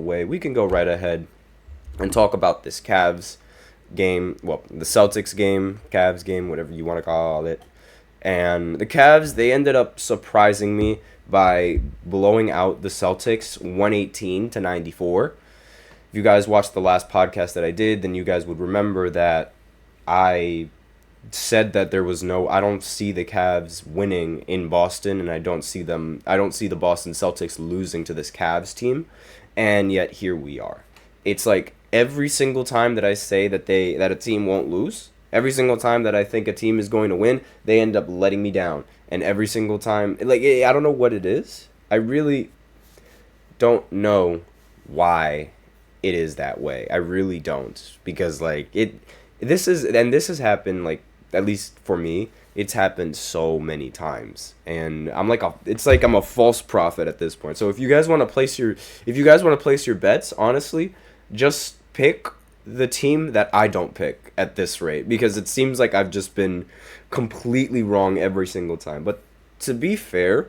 way, we can go right ahead and talk about this Cavs game. Well, the Celtics game, Cavs game, whatever you want to call it. And the Cavs, they ended up surprising me by blowing out the Celtics 118-94. If you guys watched the last podcast that I did, then you guys would remember that I said that I don't see the Cavs winning in Boston, and I don't see the Boston Celtics losing to this Cavs team, and yet here we are. It's like every single time that I say that a team won't lose, every single time that I think a team is going to win, they end up letting me down. And every single time, like, I don't know what it is. I really don't know why it is that way. I really don't. Because, like, this has happened, like, at least for me, it's happened so many times. And I'm a false prophet at this point. So if you guys want to place your bets, honestly, just pick the team that I don't pick at this rate, because it seems like I've just been completely wrong every single time. But to be fair,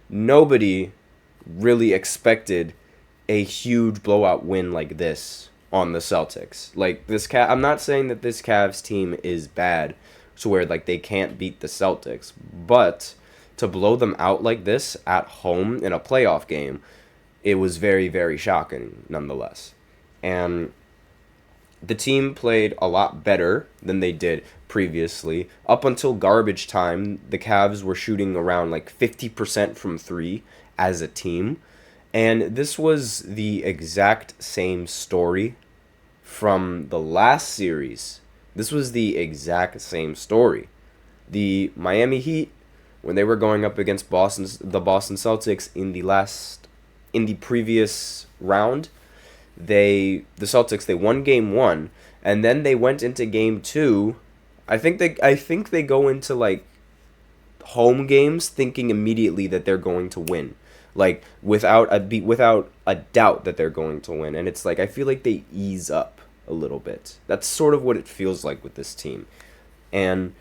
nobody really expected a huge blowout win like this on the Celtics. Like I'm not saying that this Cavs team is bad to where like they can't beat the Celtics, but to blow them out like this at home in a playoff game, it was very, very shocking nonetheless. And the team played a lot better than they did previously. Up until garbage time, the Cavs were shooting around like 50% from three as a team. And this was the exact same story from the last series. This was the exact same story. The Miami Heat, when they were going up against the Boston Celtics in the previous round, the Celtics, they won game 1, and then they went into game 2. I think they go into like home games thinking immediately that they're going to win, like without a doubt that they're going to win. And it's like I feel like they ease up a little bit. That's sort of what it feels like with this team. And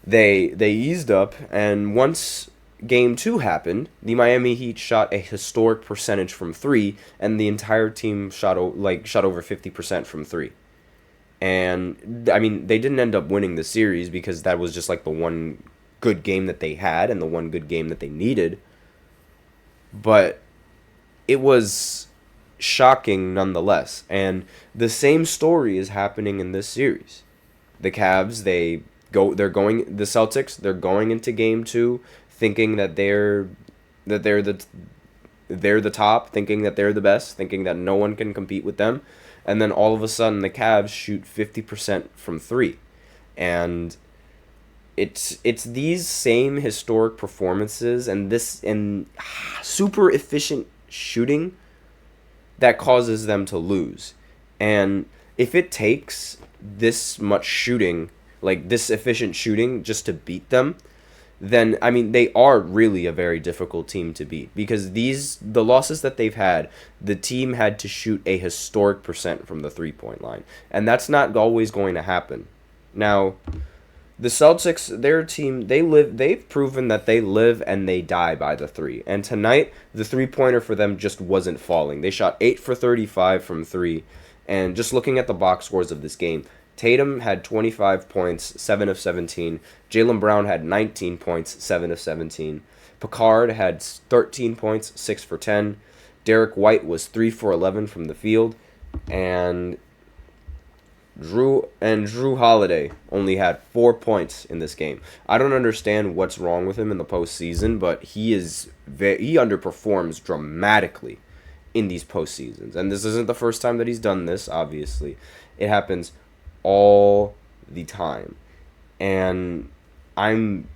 they eased up, and once Game 2 happened, the Miami Heat shot a historic percentage from 3, and the entire team shot over 50% from 3. And, I mean, they didn't end up winning the series because that was just like the one good game that they had and the one good game that they needed. But it was shocking nonetheless. And the same story is happening in this series. The Cavs, the Celtics, they're going into Game 2 thinking that they're the top, thinking that they're the best, thinking that no one can compete with them, and then all of a sudden the Cavs shoot 50% from 3, and it's these same historic performances and super efficient shooting that causes them to lose. And if it takes this much shooting, like this efficient shooting, just to beat them, then, I mean, they are really a very difficult team to beat, because the losses that they've had, the team had to shoot a historic percent from the three-point line, and that's not always going to happen. Now, the Celtics, their team, they've proven that they live and they die by the three, and tonight, the three-pointer for them just wasn't falling. They shot 8 for 35 from 3, and just looking at the box scores of this game, Tatum had 25 points, 7 of 17. Jaylen Brown had 19 points, 7 of 17. Picard had 13 points, 6 for 10. Derek White was 3 for 11 from the field. And Drew Holiday only had 4 points in this game. I don't understand what's wrong with him in the postseason, but he underperforms dramatically in these postseasons. And this isn't the first time that he's done this, obviously. It happens all the time. And I'm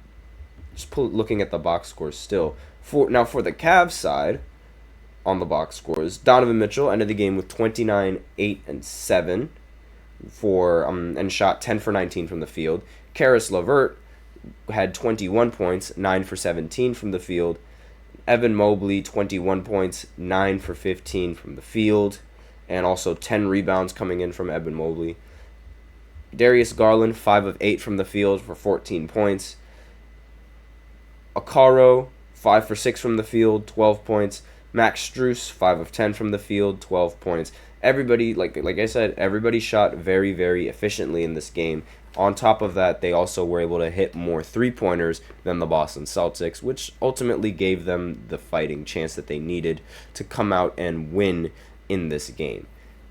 just looking at the box scores still. For the Cavs side, on the box scores, Donovan Mitchell ended the game with 29, 8, and 7 and shot 10 for 19 from the field. Karis LeVert had 21 points, 9 for 17 from the field. Evan Mobley, 21 points, 9 for 15 from the field, and also 10 rebounds coming in from Evan Mobley. Darius Garland, 5 of 8 from the field for 14 points. Okaro, 5 for 6 from the field, 12 points. Max Strus, 5 of 10 from the field, 12 points. Everybody, like I said, everybody shot very, very efficiently in this game. On top of that, they also were able to hit more three-pointers than the Boston Celtics, which ultimately gave them the fighting chance that they needed to come out and win in this game.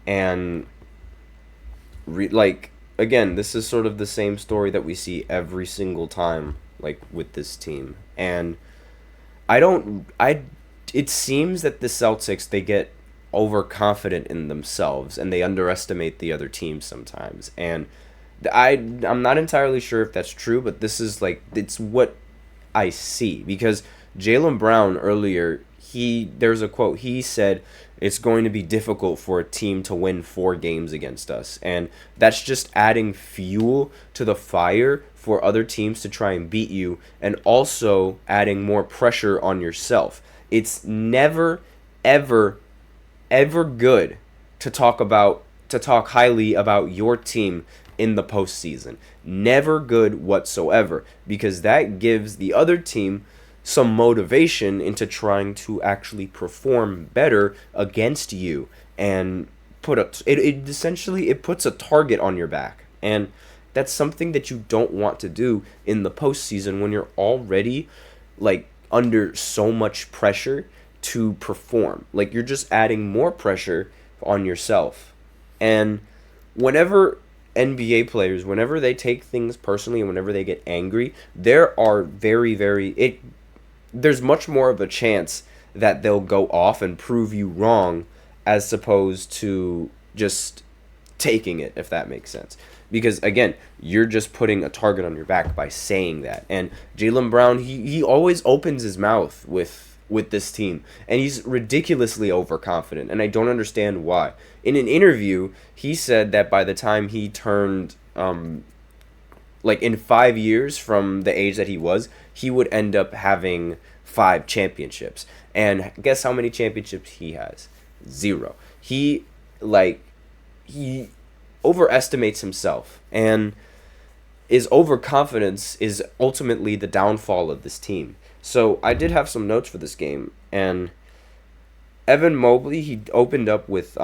And, again, this is sort of the same story that we see every single time, like, with this team. And it seems that the Celtics, they get overconfident in themselves, and they underestimate the other team sometimes. And I'm not entirely sure if that's true, but this is it's what I see, because Jaylen Brown earlier, there's a quote, he said it's going to be difficult for a team to win 4 games against us, and that's just adding fuel to the fire for other teams to try and beat you, and also adding more pressure on yourself. It's never ever good to talk highly about your team in the postseason. Never good whatsoever, because that gives the other team some motivation into trying to actually perform better against you, and it puts a target on your back, and that's something that you don't want to do in the postseason when you're already under so much pressure to perform. You're just adding more pressure on yourself. And whenever NBA players, whenever they take things personally and whenever they get angry, there's much more of a chance that they'll go off and prove you wrong, as opposed to just taking it, if that makes sense. Because, again, you're just putting a target on your back by saying that. And Jaylen Brown, he always opens his mouth with this team, and he's ridiculously overconfident, and I don't understand why. In an interview, he said that by the time he turned, in 5 years from the age that he would end up having 5 championships. And guess how many championships he has? 0. He overestimates himself, and his overconfidence is ultimately the downfall of this team. So I did have some notes for this game, and Evan Mobley, he opened up with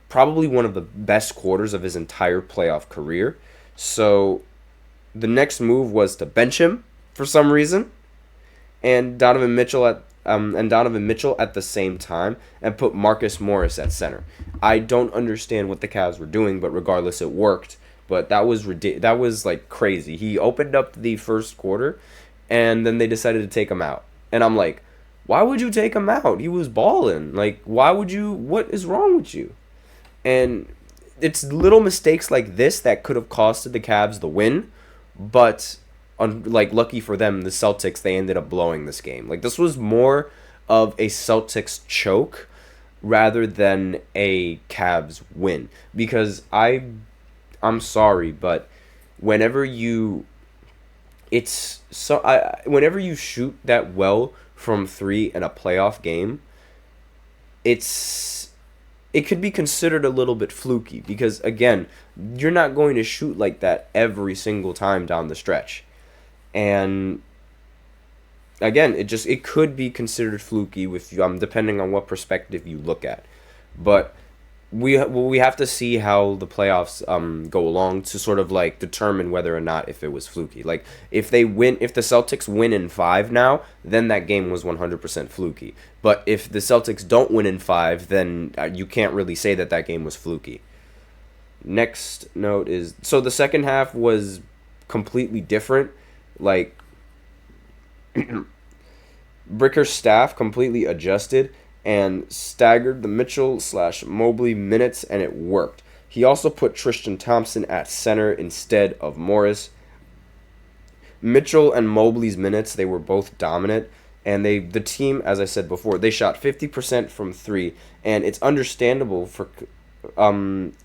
probably one of the best quarters of his entire playoff career. So the next move was to bench him for some reason, and Donovan Mitchell at the same time, and put Marcus Morris at center. I don't understand what the Cavs were doing, but regardless, it worked. But that was crazy. He opened up the first quarter, and then they decided to take him out. And I'm like, why would you take him out? He was balling. Why would you? What is wrong with you? And it's little mistakes like this that could have costed the Cavs the win. But, lucky for them, the Celtics, they ended up blowing this game. This was more of a Celtics choke rather than a Cavs win. Because I'm sorry, but whenever you shoot that well from 3 in a playoff game, it could be considered a little bit fluky, because again, you're not going to shoot like that every single time down the stretch. And again, it could be considered fluky with depending on what perspective you look at. But we have to see how the playoffs go along to sort of determine whether or not if it was fluky. If the Celtics win in 5 now, then that game was 100% fluky. But if the Celtics don't win in 5, then you can't really say that game was fluky. Next note is, so the second half was completely different. Bricker's staff completely adjusted and staggered the Mitchell/Mobley minutes, and it worked. He also put Tristan Thompson at center instead of Morris. Mitchell and Mobley's minutes, they were both dominant, and the team, as I said before, they shot 50% from 3, and it's understandable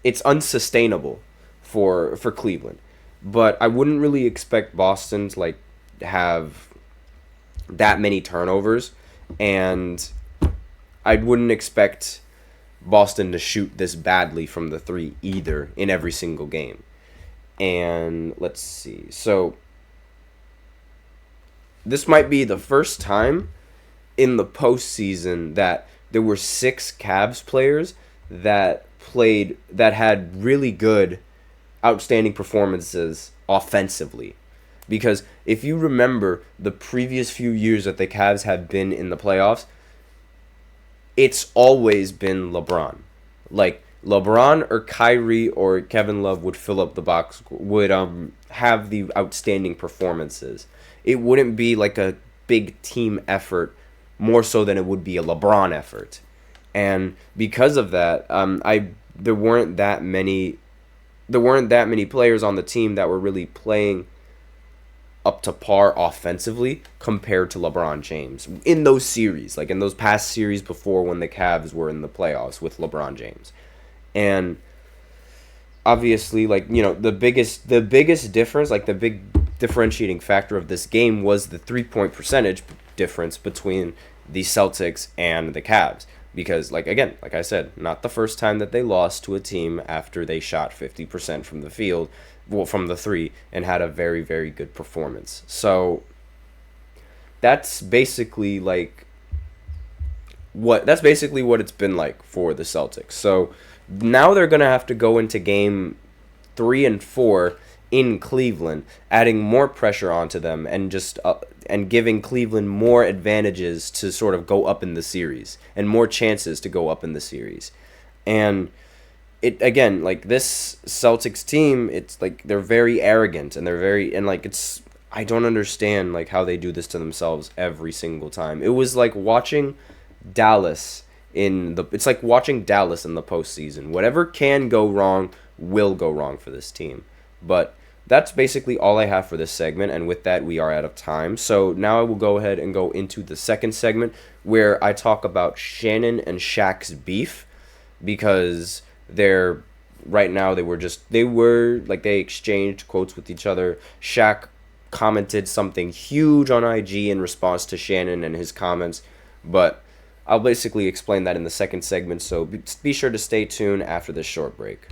it's unsustainable for Cleveland. But I wouldn't really expect Boston to have that many turnovers, and I wouldn't expect Boston to shoot this badly from the 3 either in every single game. And let's see. So this might be the first time in the postseason that there were 6 Cavs players that had really good, outstanding performances offensively. Because if you remember the previous few years that the Cavs have been in the playoffs, it's always been LeBron. Like, LeBron or Kyrie or Kevin Love would fill up the box, would have the outstanding performances. It wouldn't be like a big team effort, more so than it would be a LeBron effort. And because of that, there weren't that many players on the team that were really playing up to par offensively compared to LeBron James in those series, like in those past series before when the Cavs were in the playoffs with LeBron James. And obviously, like, you know, the biggest difference, like the big differentiating factor of this game was the 3-point percentage difference between the Celtics and the Cavs. Because, like, again, like I said, not the first time that they lost to a team after they shot 50% from the field, well, from the three, and had a very, very good performance. So that's basically what it's been like for the Celtics. So now they're gonna have to go into game 3 and 4 in Cleveland, adding more pressure onto them and just and giving Cleveland more advantages to sort of go up in the series and more chances to go up in the series. And it, again, like, this Celtics team, it's like they're very arrogant and I don't understand like how they do this to themselves every single time. It was like watching Dallas in the postseason. Whatever can go wrong will go wrong for this team. But that's basically all I have for this segment, and with that, we are out of time. So now I will go ahead and go into the second segment, where I talk about Shannon and Shaq's beef, because they exchanged quotes with each other. Shaq commented something huge on IG in response to Shannon and his comments, but I'll basically explain that in the second segment, so be sure to stay tuned after this short break.